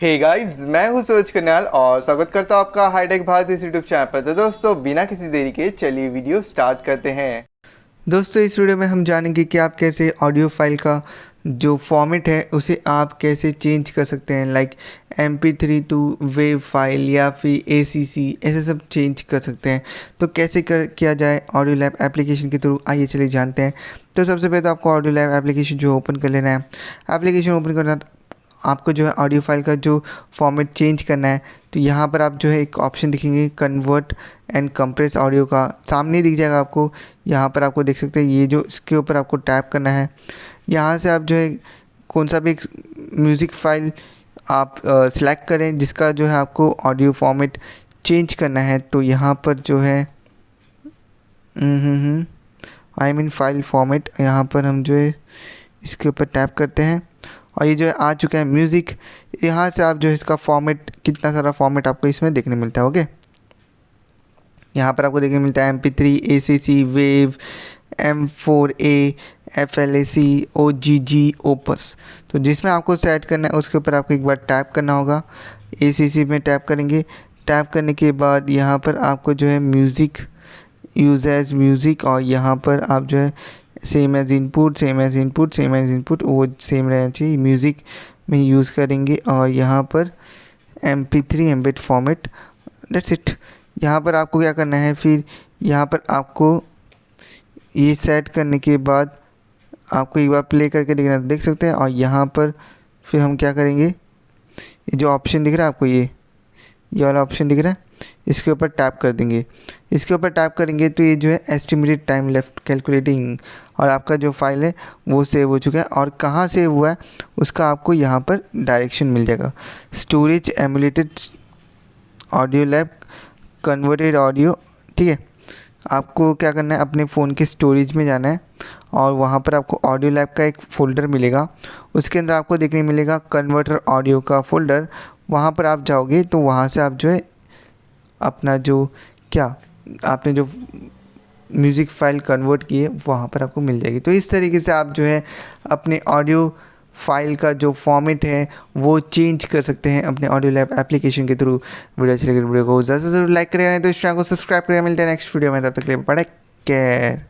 Hey guys, मैं हूं सूरज कन्याल और स्वागत करता हूं आपका हाईटेक भारत इस यूट्यूब चैनल पर। तो दोस्तों, बिना किसी देरी के चलिए वीडियो स्टार्ट करते हैं। दोस्तों, इस वीडियो में हम जानेंगे कि आप कैसे ऑडियो फाइल का जो फॉर्मेट है उसे आप कैसे चेंज कर सकते हैं, like MP3 to wave file या फिर ACC, ऐसे सब चेंज कर सकते हैं। तो कैसे किया जाए ऑडियो लैब एप्लीकेशन के थ्रू, आइए चलिए जानते हैं। तो सबसे पहले तो आपको ऑडियो लैब एप्लीकेशन जो ओपन कर लेना है। एप्लीकेशन ओपन करना आपको जो है ऑडियो फाइल का जो फॉर्मेट चेंज करना है। तो यहाँ पर आप जो है एक ऑप्शन दिखेंगे कन्वर्ट एंड कंप्रेस ऑडियो का, सामने दिख जाएगा आपको। यहाँ पर आपको देख सकते हैं, ये जो इसके ऊपर आपको टैप करना है। यहाँ से आप जो है कौन सा भी एक म्यूज़िक फाइल आप सिलेक्ट करें जिसका जो है आपको ऑडियो फॉर्मेट चेंज करना है। तो यहाँ पर जो है आई मीन फाइल फॉर्मेट, यहाँ पर हम जो है इसके ऊपर टैप करते हैं और ये जो है आ चुका है म्यूज़िक। यहाँ से आप जो है इसका फॉर्मेट, कितना सारा फॉर्मेट आपको इसमें देखने मिलता है। ओके, यहाँ पर आपको देखने मिलता है MP3, ACC, wave, M4A, FLAC, OGG, opus. तो जिसमें आपको सेट करना है उसके ऊपर आपको एक बार टैप करना होगा। ACC में टैप करेंगे। टैप करने के बाद यहाँ पर आपको जो है म्यूज़िक, यूज़ एज म्यूज़िक, और यहाँ पर आप जो है same as input, same as input, same as input, वो सेम रहना चाहिए, म्यूज़िक में यूज़ करेंगे। और यहाँ पर MP3 embed format, that's it. यहाँ पर आपको क्या करना है, फिर यहाँ पर आपको ये सेट करने के बाद आपको एक बार प्ले करके देखना, देख सकते हैं। और यहाँ पर फिर हम क्या करेंगे, ये जो ऑप्शन दिख रहा है आपको, ये वाला ऑप्शन दिख रहा है, इसके ऊपर टैप कर देंगे। इसके ऊपर टैप करेंगे तो ये जो है एस्टिमेटेड टाइम लेफ्ट कैलकुलेटिंग, और आपका जो फाइल है वो सेव हो चुका है। और कहाँ सेव हुआ है उसका आपको यहाँ पर डायरेक्शन मिल जाएगा। Storage emulated audio lab converted audio, ठीक है। आपको क्या करना है, अपने फ़ोन के स्टोरेज में जाना है और वहाँ पर आपको ऑडियो लैब का एक फ़ोल्डर मिलेगा। उसके अंदर आपको देखने मिलेगा कन्वर्टर ऑडियो का फ़ोल्डर। वहाँ पर आप जाओगे तो वहाँ से आप जो है अपना जो क्या आपने जो म्यूज़िक फ़ाइल कन्वर्ट की है वहाँ पर आपको मिल जाएगी। तो इस तरीके से आप जो है अपने ऑडियो फाइल का जो फॉर्मेट है वो चेंज कर सकते हैं अपने ऑडियो लैब एप्लीकेशन के थ्रू। वीडियो अच्छी लगे वीडियो को ज़्यादा से ज़रूर लाइक करें, तो इस चैनल को सब्सक्राइब करें। मिलते हैं नेक्स्ट वीडियो में, तब तक के लिए बाय, टेक केयर।